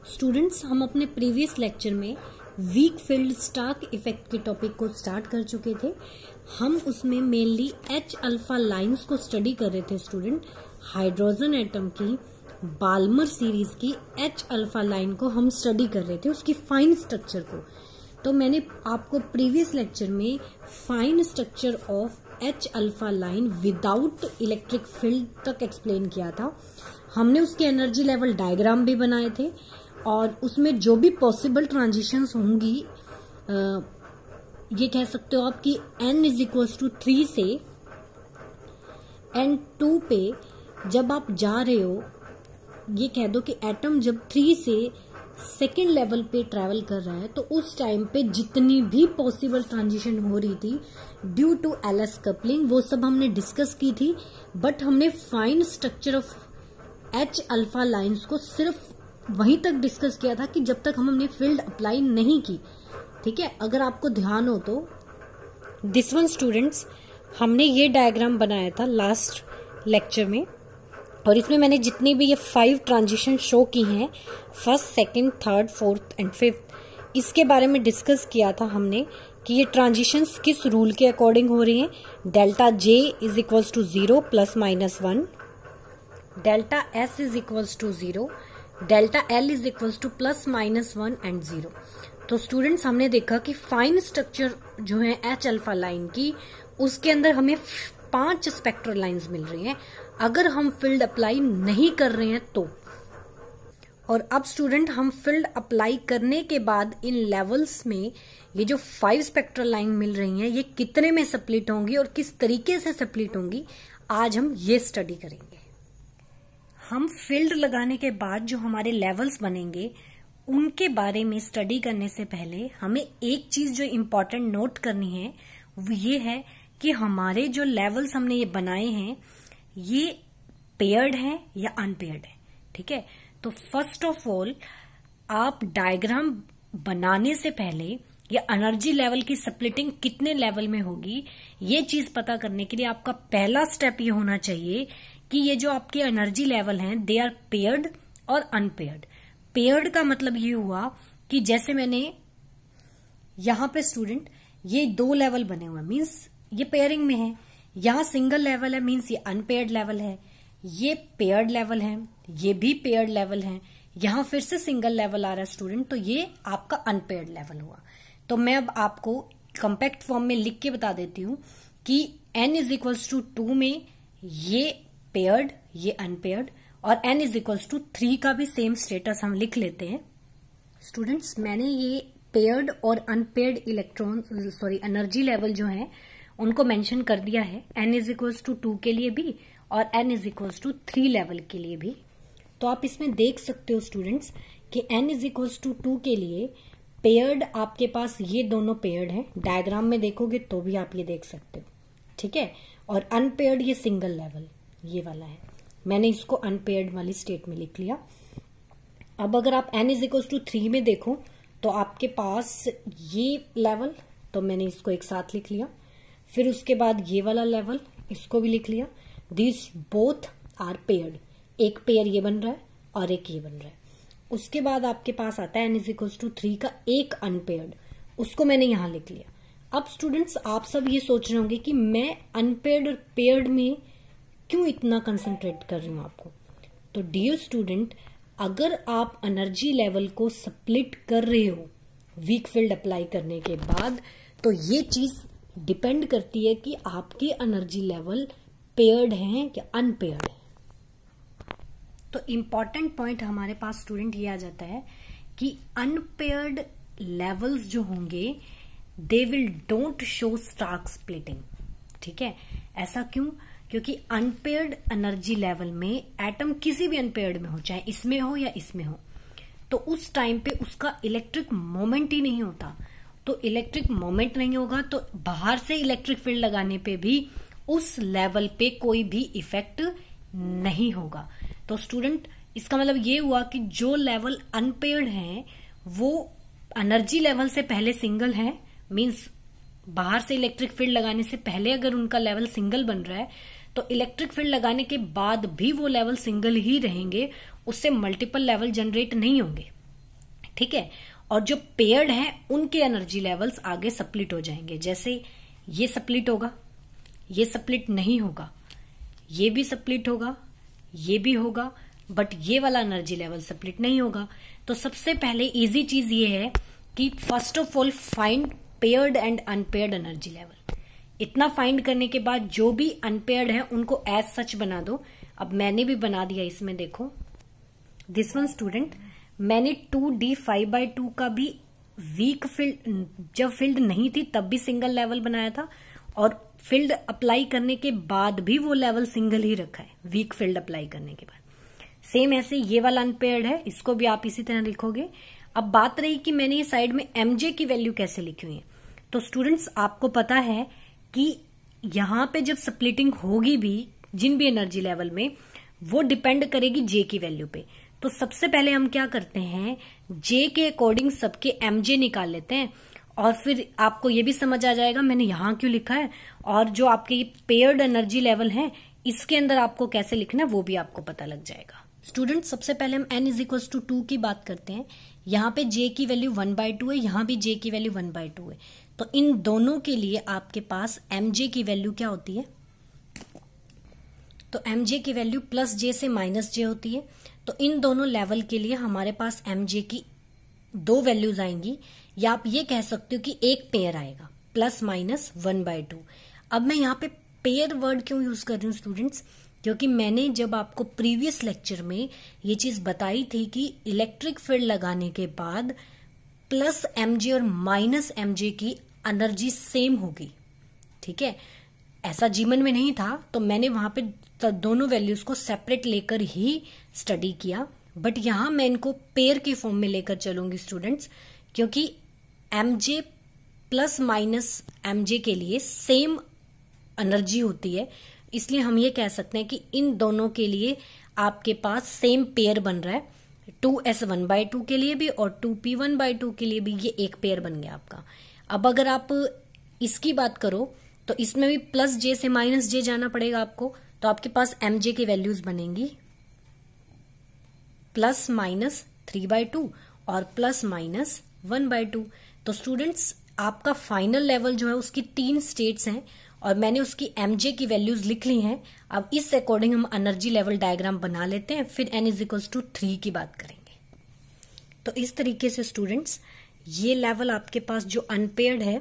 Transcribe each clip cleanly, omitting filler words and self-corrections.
Students, हम अपने previous lecture में वीक फील्ड स्टार्क इफेक्ट के टॉपिक को स्टार्ट कर चुके थे। हम उसमें मेनली एच अल्फा लाइंस को स्टडी कर रहे थे। स्टूडेंट, हाइड्रोजन एटम की बाल्मर सीरीज की एच अल्फा लाइन को हम स्टडी कर रहे थे, उसकी फाइन स्ट्रक्चर को। तो मैंने आपको प्रीवियस लेक्चर में fine structure of H alpha line without electric field तक एक्सप्लेन किया था। हमने उसके एनर्जी लेवल डायग्राम भी बनाए थे और उसमें जो भी पॉसिबल ट्रांजिशंस होंगी, ये कह सकते हो आप कि n इज इक्वल्स टू 3 से n2 पे जब आप जा रहे हो, ये कह दो कि एटम जब 3 से सेकेंड लेवल पे ट्रैवल कर रहा है, तो उस टाइम पे जितनी भी पॉसिबल ट्रांजिशन हो रही थी ड्यू टू एलएस कपलिंग, वो सब हमने डिस्कस की थी। बट हमने fine structure of H alpha lines को सिर्फ वहीं तक डिस्कस किया था कि जब तक हमने फील्ड अप्लाई नहीं की। ठीक है, अगर आपको ध्यान हो तो दिस वन स्टूडेंट्स, हमने ये डायग्राम बनाया था लास्ट लेक्चर में, और इसमें मैंने जितनी भी ये 5 ट्रांजिशन शो की हैं, first, second, third, fourth and fifth, इसके बारे में डिस्कस किया था हमने कि ये ट्रांजिशंस किस रूल के अकॉर्डिंग हो रही हैं। Delta J is equals to 0 plus minus 1, delta S is equals to 0, delta L is equals to plus minus 1 and 0। तो स्टूडेंट्स, हमने देखा कि फाइन स्ट्रक्चर जो है एच अल्फा लाइन की, उसके अंदर हमें 5 स्पेक्ट्रल लाइंस मिल रही हैं अगर हम फील्ड अप्लाई नहीं कर रहे हैं तो। और अब स्टूडेंट, हम फील्ड अप्लाई करने के बाद इन लेवल्स में ये जो 5 स्पेक्ट्रल लाइन मिल रही हैं, ये कितने में स्प्लिट होंगी और किस तरीके से स्प्लिट होंगी, आज हम ये स्टडी करेंगे। हम फील्ड लगाने के बाद जो हमारे लेवल्स बनेंगे, उनके बारे में स्टडी करने से पहले हमें एक चीज जो इम्पोर्टेंट नोट करनी है वो ये है कि हमारे जो लेवल्स हमने ये बनाए हैं, ये पेयर्ड हैं या अनपेयर्ड है। ठीक है, तो फर्स्ट ऑफ ऑल आप डायग्राम बनाने से पहले ये एनर्जी लेवल की स्प्लिटिंग कितने लेवल में होगी, ये चीज पता करने के लिए आपका पहला स्टेप ये होना चाहिए कि ये जो आपके एनर्जी लेवल हैं, दे आर पेयर्ड और अनपेयर्ड। पेयर्ड का मतलब ये हुआ कि जैसे मैंने यहां पे स्टूडेंट ये 2 लेवल बने हुए हैं, मीन्स ये पेयरिंग में है। यहां सिंगल लेवल है, मीन्स ये अनपेयर्ड लेवल है। ये पेयर्ड लेवल है, ये भी पेयर्ड लेवल है। यहां फिर से सिंगल लेवल आ रहा है स्टूडेंट, तो ये आपका अनपेयर्ड लेवल हुआ। तो मैं अब आपको कॉम्पैक्ट फॉर्म में लिख के बता देती हूं कि n इज इक्वल्स टू 2 में ये पेयर्ड, ये अनपेयर्ड, और n इज इक्वल्स टू 3 का भी सेम स्टेटस हम लिख लेते हैं। स्टूडेंट्स, मैंने ये पेयर्ड और अनपेयर्ड एनर्जी लेवल जो है उनको मेंशन कर दिया है, n इज इक्वल्स टू 2 के लिए भी और n is equals to 3 level के लिए भी। तो आप इसमें देख सकते हो स्टूडेंट्स कि n इज इक्वल्स टू 2 के लिए पेयर्ड आपके पास ये दोनों पेयर्ड हैं, डायग्राम में देखोगे तो भी आप ये देख सकते हो। ठीक है, और अनपेयर्ड ये सिंगल लेवल ये वाला है, मैंने इसको अनपेयर्ड वाली स्टेट में लिख लिया। अब अगर आप n इज इक्वल्स टू 3 में देखो तो आपके पास ये लेवल, तो मैंने इसको एक साथ लिख लिया। फिर उसके बाद ये वाला लेवल, इसको भी लिख लिया। दिस बोथ आर पेयर्ड, एक पेयर ये बन रहा है और एक ये बन रहा है। उसके बाद आपके पास आता है n इज इक्वल्स टू 3 का एक अनपेयर्ड, उसको मैंने यहां लिख लिया। अब स्टूडेंट्स, आप सब ये सोच रहे होंगे कि मैं अनपेयर्ड और पेयर्ड में क्यों इतना कंसंट्रेट कर रही हूं आपको। तो डियर स्टूडेंट, अगर आप एनर्जी लेवल को स्प्लिट कर रहे हो वीक फील्ड अप्लाई करने के बाद, तो ये चीज डिपेंड करती है कि आपके एनर्जी लेवल पेयर्ड हैं या अनपेयर्ड है। तो इंपॉर्टेंट पॉइंट हमारे पास स्टूडेंट ये आ जाता है कि अनपेयर्ड लेवल्स जो होंगे, they will don't show Stark splitting. ठीक है, ऐसा क्यों? क्योंकि अनपेयर्ड एनर्जी लेवल में एटम किसी भी अनपेयर्ड में हो, चाहे इसमें हो या इसमें हो, तो उस टाइम पे उसका इलेक्ट्रिक मोमेंट ही नहीं होता। तो इलेक्ट्रिक मोमेंट नहीं होगा तो बाहर से इलेक्ट्रिक फील्ड लगाने पे भी उस लेवल पे कोई भी इफेक्ट नहीं होगा। तो स्टूडेंट, इसका मतलब ये हुआ कि जो लेवल अनपेयर्ड हैं वो एनर्जी लेवल से पहले सिंगल है, मीन्स बाहर से इलेक्ट्रिक फील्ड लगाने से पहले अगर उनका लेवल सिंगल बन रहा है, तो इलेक्ट्रिक फील्ड लगाने के बाद भी वो लेवल सिंगल ही रहेंगे, उससे मल्टीपल लेवल जनरेट नहीं होंगे। ठीक है। और जो पेयर्ड है उनके एनर्जी लेवल्स आगे स्प्लिट हो जाएंगे। जैसे ये स्प्लिट होगा, ये स्प्लिट नहीं होगा, ये भी स्प्लिट होगा, ये भी होगा, बट ये वाला एनर्जी लेवल स्प्लिट नहीं होगा। तो सबसे पहले इजी चीज ये है कि first of all find paired and unpaired energy level. इतना फाइंड करने के बाद जो भी अनपेयर्ड है उनको एज सच बना दो। अब मैंने भी बना दिया इसमें, देखो दिस वन स्टूडेंट, मैंने 2d5/2 का भी वीक फील्ड, जब फील्ड नहीं थी तब भी सिंगल लेवल बनाया था, और फील्ड अप्लाई करने के बाद भी वो लेवल सिंगल ही रखा है, वीक फील्ड अप्लाई करने के बाद। सेम ऐसे ये वाला अनपेयर्ड है, इसको भी आप इसी तरह लिखोगे। अब बात रही कि मैंने ये साइड में mj की वैल्यू कैसे लिखी हुई है। तो स्टूडेंट्स आपको पता है कि यहां पे जब स्प्लिटिंग होगी भी जिन भी एनर्जी लेवल में, वो डिपेंड करेगी जे की वैल्यू पे। तो सबसे पहले हम क्या करते हैं, जे के अकॉर्डिंग सबके mj निकाल लेते हैं, और फिर आपको ये भी समझ आ जाएगा मैंने यहां क्यों लिखा है, और जो आपके पेयर्ड एनर्जी लेवल है इसके अंदर आपको कैसे लिखना है वो भी आपको पता लग जाएगा। स्टूडेंट सबसे पहले हम n = 2 की बात करते हैं। यहाँ पे j की वैल्यू 1/2 है, यहाँ भी j की वैल्यू 1/2 है। तो इन दोनों के लिए आपके पास mj की वैल्यू क्या होती है, तो mj की वैल्यू +j से -j होती है। तो इन दोनों लेवल के लिए हमारे पास mj की 2 वैल्यूज आएंगी, या आप ये कह सकते हो कि एक पेयर आएगा ±1/2। अब मैं यहाँ पे पेयर वर्ड क्यों यूज कर रही हूँ स्टूडेंट्स, क्योंकि मैंने जब आपको प्रीवियस लेक्चर में ये चीज बताई थी कि इलेक्ट्रिक फील्ड लगाने के बाद +mj और -mj की एनर्जी सेम होगी, ठीक है। ऐसा जीवन में नहीं था, तो मैंने वहां पे दोनों वैल्यूज को सेपरेट लेकर ही स्टडी किया, बट यहां मैं इनको पेयर के फॉर्म में लेकर चलूंगी स्टूडेंट्स, क्योंकि mj +-mj के लिए सेम एनर्जी होती है, इसलिए हम ये कह सकते हैं कि इन दोनों के लिए आपके पास सेम पेयर बन रहा है। 2s1/2 के लिए भी और 2p1/2 के लिए भी ये एक पेयर बन गया आपका। अब अगर आप इसकी बात करो तो इसमें भी +j से -j जाना पड़ेगा आपको, तो आपके पास mj की वैल्यूज बनेंगी +-3/2 और +-1/2। तो स्टूडेंट्स आपका फाइनल लेवल जो है उसकी 3 स्टेट्स हैं, और मैंने उसकी mj की वैल्यूज लिख ली हैं। अब इस अकॉर्डिंग हम एनर्जी लेवल डायग्राम बना लेते हैं, फिर n = 3 की बात करेंगे। तो इस तरीके से स्टूडेंट्स ये लेवल आपके पास जो अनपेयर्ड है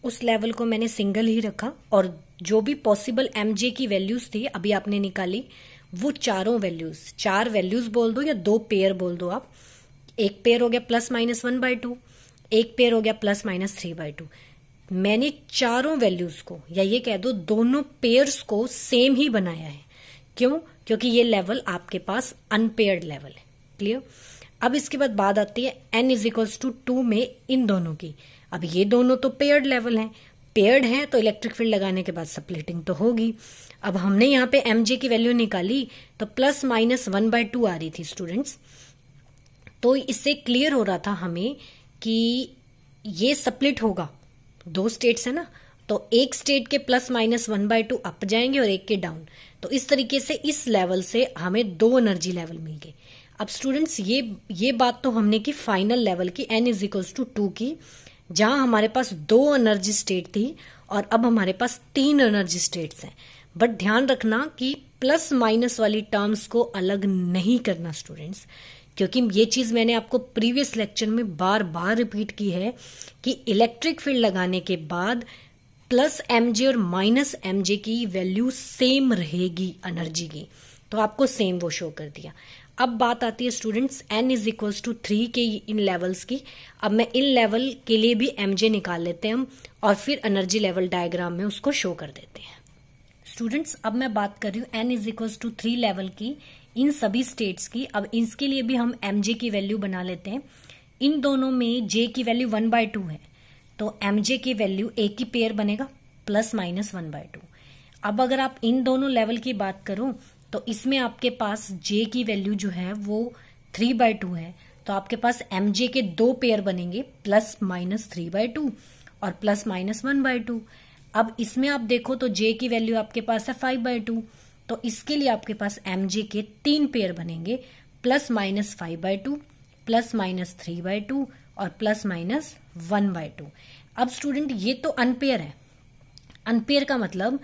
उस लेवल को मैंने सिंगल ही रखा, और जो भी पॉसिबल mj की वैल्यूज थी अभी आपने निकाली, वो चारों वैल्यूज, 4 वैल्यूज बोल दो या 2 पेयर बोल दो आप। एक पेयर हो गया +-1/2, एक पेयर हो गया +-3/2। मैंने चारों वैल्यूज को, या ये कह दो दोनों पेयर्स को सेम ही बनाया है। क्यों? क्योंकि ये लेवल आपके पास अनपेयर्ड लेवल है। क्लियर? अब इसके बाद बात आती है n = 2 में इन दोनों की। अब ये दोनों तो पेयर्ड लेवल हैं, पेयर्ड हैं तो इलेक्ट्रिक फील्ड लगाने के बाद स्प्लिटिंग तो होगी। अब हमने यहाँ पे mj की वैल्यू निकाली तो +-1/2 आ रही थी स्टूडेंट्स। तो इससे क्लियर हो रहा था हमें कि ये स्प्लिट होगा, 2 स्टेट्स है ना, तो एक स्टेट के +-1/2 अप जाएंगे और एक के डाउन। तो इस तरीके से इस लेवल से हमें 2 एनर्जी लेवल मिल गए। अब स्टूडेंट्स ये बात तो हमने की फाइनल लेवल की n = 2 की, जहां हमारे पास 2 एनर्जी स्टेट थी और अब हमारे पास 3 एनर्जी स्टेट्स हैं। बट ध्यान रखना कि +- वाली टर्म्स को अलग नहीं करना स्टूडेंट्स, क्योंकि ये चीज मैंने आपको प्रीवियस लेक्चर में बार बार रिपीट की है कि इलेक्ट्रिक फील्ड लगाने के बाद +mj और -mj की वैल्यू सेम रहेगी एनर्जी की, तो आपको सेम वो शो कर दिया। अब बात आती है स्टूडेंट्स n = 3 के इन लेवल्स की। अब मैं इन लेवल के लिए भी mj निकाल लेते हैं हम, और फिर एनर्जी लेवल डायग्राम में उसको शो कर देते हैं। स्टूडेंट्स अब मैं बात कर रही हूँ n = 3 लेवल की, इन सभी स्टेट्स की। अब इसके लिए भी हम mj की वैल्यू बना लेते हैं। इन दोनों में j की वैल्यू 1/2 है, तो mj की वैल्यू एक ही पेयर बनेगा +-1/2। अब अगर आप इन दोनों लेवल की बात करो तो इसमें आपके पास j की वैल्यू जो है वो 3/2 है, तो आपके पास mj के 2 पेयर बनेंगे +-3/2 और +-1/2। अब इसमें आप देखो तो j की वैल्यू आपके पास है 5/2, तो इसके लिए आपके पास mj के 3 पेयर बनेंगे +-5/2 +-3/2 और +-1/2। अब स्टूडेंट ये तो अनपेयर है। अनपेयर का मतलब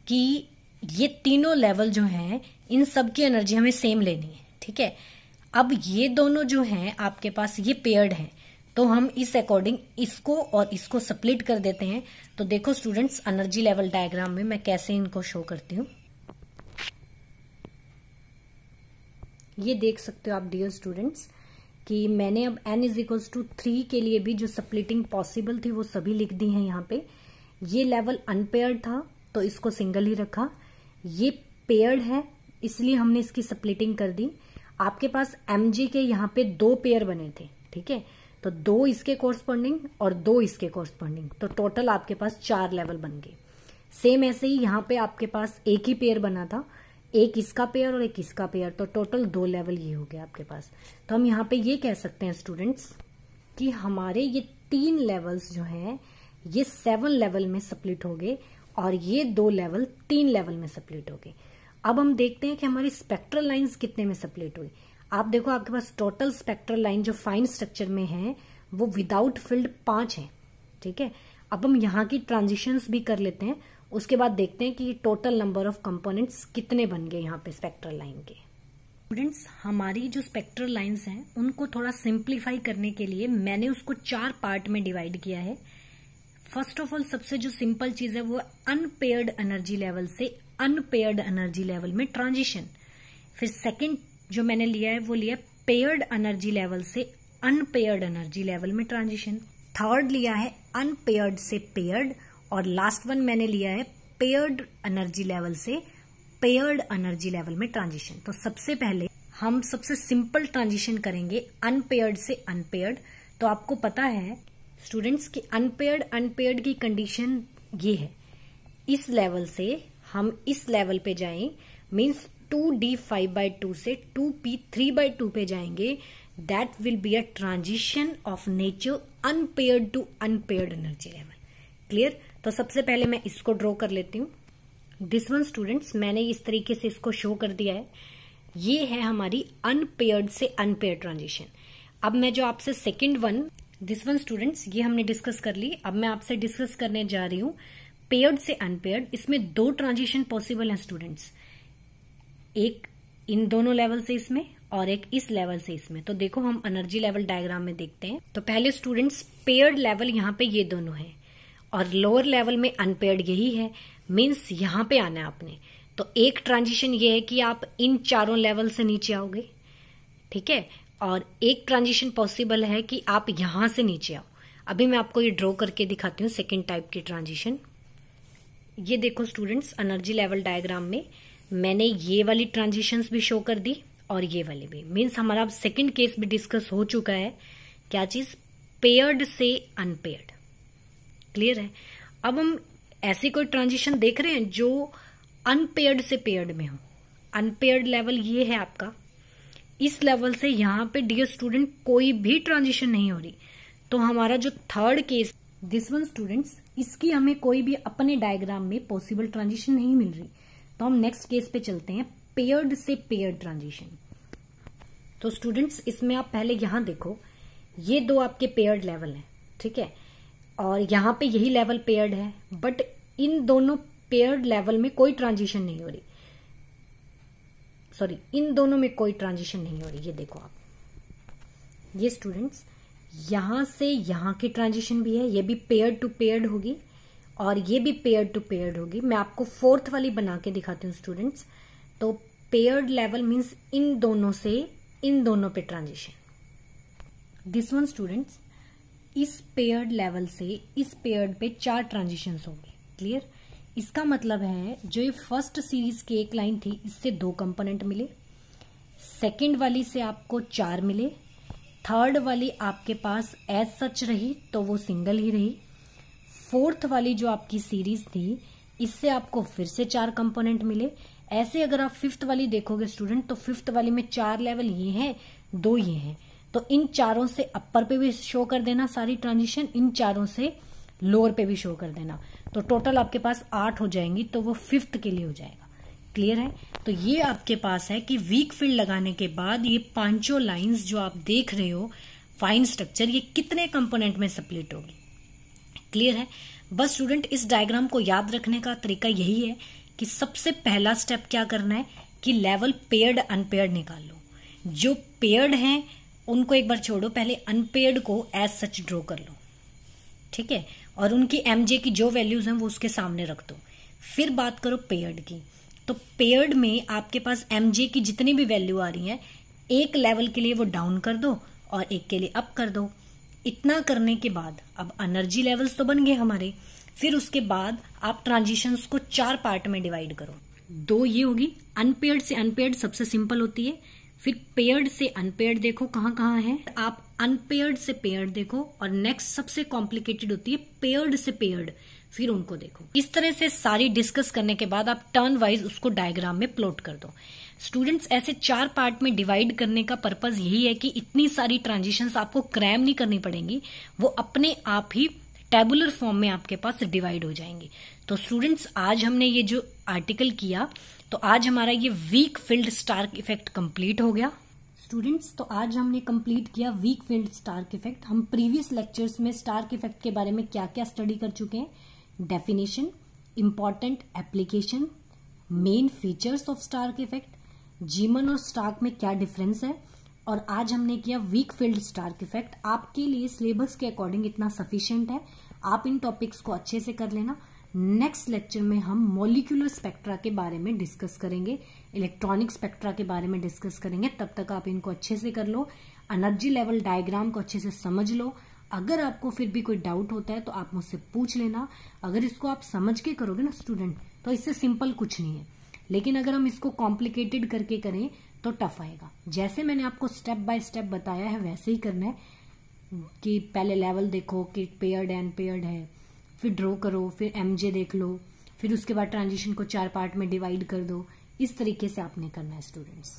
कि ये तीनों लेवल जो हैं इन सब की एनर्जी हमें सेम लेनी है, ठीक है। अब ये दोनों जो हैं आपके पास ये पेयर्ड हैं, तो हम इस अकॉर्डिंग इसको और इसको स्प्लिट कर देते हैं। तो देखो स्टूडेंट्स, एनर्जी लेवल डायग्राम में मैं कैसे इनको शो करती हूँ, ये देख सकते हो आप डियर स्टूडेंट्स कि मैंने अब n=3 के लिए भी जो स्प्लिटिंग पॉसिबल थी वो सभी लिख दी हैं यहाँ पे। ये लेवल अनपेयर्ड था तो इसको सिंगल ही रखा, ये पेयर्ड है इसलिए हमने इसकी स्प्लिटिंग कर दी। आपके पास mg के यहाँ पे 2 पेयर बने थे, ठीक है, तो 2 इसके कोरस्पॉन्डिंग और 2 इसके कोरस्पॉन्डिंग, तो टोटल आपके पास 4 लेवल बन गए। सेम ऐसे ही यहाँ पे आपके पास एक ही पेयर बना था, एक इसका पेयर और एक इसका पेयर, तो टोटल 2 लेवल ये हो गया आपके पास। तो हम यहाँ पे ये कह सकते हैं स्टूडेंट्स कि हमारे ये 3 लेवल्स जो हैं ये 7 लेवल में स्प्लिट हो गए और ये 2 लेवल 3 लेवल में स्प्लिट हो गए। अब हम देखते हैं कि हमारी स्पेक्ट्रल लाइंस कितने में स्प्लिट हुई। आप देखो आपके पास टोटल स्पेक्ट्रल लाइन जो फाइन स्ट्रक्चर में है वो विदाउट फील्ड 5 है, ठीक है। अब हम यहाँ की ट्रांजिशंस भी कर लेते हैं, उसके बाद देखते हैं कि टोटल नंबर ऑफ कंपोनेंट्स कितने बन गए यहाँ पे स्पेक्ट्रल लाइन के। स्टूडेंट्स, हमारी जो स्पेक्ट्रल लाइंस हैं उनको थोड़ा सिंप्लीफाई करने के लिए मैंने उसको 4 पार्ट में डिवाइड किया है। फर्स्ट ऑफ ऑल सबसे जो सिंपल चीज है वो अनपेयर्ड एनर्जी लेवल से अनपेयर्ड एनर्जी लेवल में ट्रांजिशन। फिर सेकंड जो मैंने लिया है वो लिया पेयर्ड एनर्जी लेवल से अनपेयर्ड एनर्जी लेवल में ट्रांजिशन। थर्ड लिया है अनपेयर्ड से पेयर्ड, और लास्ट वन मैंने लिया है पेयर्ड एनर्जी लेवल से पेयर्ड एनर्जी लेवल में ट्रांजिशन। तो सबसे पहले हम सबसे सिंपल ट्रांजिशन करेंगे अनपेयर्ड से अनपेयर्ड। तो आपको पता है स्टूडेंट्स कि अनपेयर्ड की कंडीशन ये है, इस लेवल से हम इस लेवल पे जाएं मीन्स 2d5/2 से 2p3/2 पे जाएंगे, that will be a transition of nature unpaired to unpaired energy level. Clear? तो सबसे पहले मैं इसको ड्रॉ कर लेती हूँ। दिस वन स्टूडेंट्स मैंने इस तरीके से इसको शो कर दिया है, ये है हमारी अनपेयर्ड से अनपेयर्ड ट्रांजिशन। अब मैं जो आपसे second one, this one students ये हमने डिस्कस कर ली। अब मैं आपसे डिस्कस करने जा रही हूँ पेयर्ड से अनपेयर्ड। इसमें 2 ट्रांजिशन पॉसिबल हैं स्टूडेंट्स, एक इन दोनों लेवल से इसमें और एक इस लेवल से इसमें। तो देखो हम एनर्जी लेवल डायग्राम में देखते हैं। तो पहले स्टूडेंट्स पेयर्ड लेवल यहाँ पे ये दोनों है और लोअर लेवल में अनपेयर्ड यही है, मीन्स यहाँ पे आना है आपने। तो एक ट्रांजिशन ये है कि आप इन 4 लेवल से नीचे आओगे, ठीक है, और एक ट्रांजिशन पॉसिबल है कि आप यहां से नीचे आओ। अभी मैं आपको ये ड्रॉ करके दिखाती हूँ सेकेंड टाइप की ट्रांजिशन। ये देखो स्टूडेंट्स एनर्जी लेवल डायग्राम में मैंने ये वाली ट्रांजिशंस भी शो कर दी और ये वाली भी, मीन्स हमारा सेकंड केस भी डिस्कस हो चुका है। क्या चीज? पेयर्ड से अनपेयर्ड। क्लियर है? अब हम ऐसी कोई ट्रांजिशन देख रहे हैं जो अनपेयर्ड से पेयर्ड में हो। अनपेयर्ड लेवल ये है आपका, इस लेवल से यहाँ पे डियर स्टूडेंट कोई भी ट्रांजिशन नहीं हो रही। तो हमारा जो third case, this one students, इसकी हमें कोई भी अपने डायग्राम में पॉसिबल ट्रांजिशन नहीं मिल रही। तो हम नेक्स्ट केस पे चलते हैं, पेयर्ड से पेयर्ड ट्रांजिशन। तो स्टूडेंट्स इसमें आप पहले यहां देखो, ये 2 आपके पेयर्ड लेवल हैं, ठीक है, और यहां पे यही लेवल पेयर्ड है, बट इन दोनों पेयर्ड लेवल में कोई ट्रांजिशन नहीं हो रही। सॉरी, इन दोनों में कोई ट्रांजिशन नहीं हो रही। ये देखो आप, ये स्टूडेंट्स यहां से यहां की ट्रांजिशन भी है, ये भी पेयर्ड टू पेयर्ड होगी और ये भी पेयर्ड टू पेयर्ड होगी। मैं आपको फोर्थ वाली बना के दिखाती हूँ स्टूडेंट्स। तो पेयर्ड लेवल मीन्स इन दोनों से इन दोनों पे ट्रांजिशन। दिस वन स्टूडेंट्स, इस पेयर्ड लेवल से इस पेयर्ड पे 4 ट्रांजिशंस होंगे। क्लियर? इसका मतलब है जो ये फर्स्ट सीरीज की एक लाइन थी इससे 2 कंपोनेंट मिले, सेकंड वाली से आपको 4 मिले, थर्ड वाली आपके पास एज सच रही तो वो सिंगल ही रही, फोर्थ वाली जो आपकी सीरीज थी इससे आपको फिर से 4 कंपोनेंट मिले। ऐसे अगर आप फिफ्थ वाली देखोगे स्टूडेंट तो फिफ्थ वाली में 4 लेवल ये हैं, 2 ये हैं। तो इन चारों से अपर पे भी शो कर देना सारी ट्रांजिशन, इन चारों से लोअर पे भी शो कर देना, तो टोटल आपके पास 8 हो जाएंगी। तो वो फिफ्थ के लिए हो जाएगा। क्लियर है? तो ये आपके पास है कि वीक फील्ड लगाने के बाद ये पांचों लाइंस जो आप देख रहे हो फाइन स्ट्रक्चर, ये कितने कंपोनेंट में स्प्लिट होगी। क्लियर है। बस स्टूडेंट इस डायग्राम को याद रखने का तरीका यही है कि सबसे पहला स्टेप क्या करना है कि लेवल पेयर्ड अनपेयर्ड निकाल लो। जो पेयर्ड हैं उनको एक बार छोड़ो, पहले अनपेयर्ड को एज सच ड्रॉ कर लो, ठीक है, और उनकी एमजे की जो वैल्यूज हैं वो उसके सामने रख दो। फिर बात करो पेयर्ड की, तो पेयर्ड में आपके पास एमजे की जितनी भी वैल्यू आ रही है एक लेवल के लिए वो डाउन कर दो और एक के लिए अप कर दो। इतना करने के बाद अब एनर्जी लेवल्स तो बन गए हमारे। फिर उसके बाद आप ट्रांजिशंस को 4 पार्ट में डिवाइड करो। 2 ये होगी, अनपेयर्ड से अनपेयर्ड सबसे सिंपल होती है, फिर पेयर्ड से अनपेयर्ड देखो कहाँ कहाँ है, आप अनपेयर्ड से पेयर्ड देखो, और नेक्स्ट सबसे कॉम्प्लिकेटेड होती है पेयर्ड से पेयर्ड, फिर उनको देखो। इस तरह से सारी डिस्कस करने के बाद आप टर्न वाइज उसको डायग्राम में प्लॉट कर दो। स्टूडेंट्स ऐसे 4 पार्ट में डिवाइड करने का पर्पज यही है कि इतनी सारी ट्रांजिशंस आपको क्रैम नहीं करनी पड़ेंगी, वो अपने आप ही टेबुलर फॉर्म में आपके पास डिवाइड हो जाएंगी। तो स्टूडेंट्स आज हमने ये जो आर्टिकल किया, तो आज हमारा ये weak field Stark effect complete हो गया। स्टूडेंट्स तो आज हमने कंप्लीट किया वीक फील्ड स्टार्क इफेक्ट। हम प्रीवियस लेक्चर्स में स्टार्क इफेक्ट के बारे में क्या क्या स्टडी कर चुके हैं, definition, important application, main features of Stark effect, Zeeman और स्टार्क में क्या डिफरेंस है, और आज हमने किया वीक फील्ड स्टार्क इफेक्ट। आपके लिए सिलेबस के अकॉर्डिंग इतना सफिशिएंट है, आप इन टॉपिक्स को अच्छे से कर लेना। नेक्स्ट लेक्चर में हम मॉलिक्यूलर स्पेक्ट्रा के बारे में डिस्कस करेंगे, इलेक्ट्रॉनिक स्पेक्ट्रा के बारे में डिस्कस करेंगे। तब तक आप इनको अच्छे से कर लो, एनर्जी लेवल डायग्राम को अच्छे से समझ लो। अगर आपको फिर भी कोई डाउट होता है तो आप मुझसे पूछ लेना। अगर इसको आप समझ के करोगे ना स्टूडेंट, तो इससे सिंपल कुछ नहीं है, लेकिन अगर हम इसको कॉम्प्लिकेटेड करके करें तो टफ आएगा। जैसे मैंने आपको स्टेप बाय स्टेप बताया है वैसे ही करना है कि पहले लेवल देखो कि पेयर्ड एंड पेयर्ड है, फिर ड्रॉ करो, फिर एमजे देख लो, फिर उसके बाद ट्रांजिशन को 4 पार्ट में डिवाइड कर दो। इस तरीके से आपने करना है स्टूडेंट्स।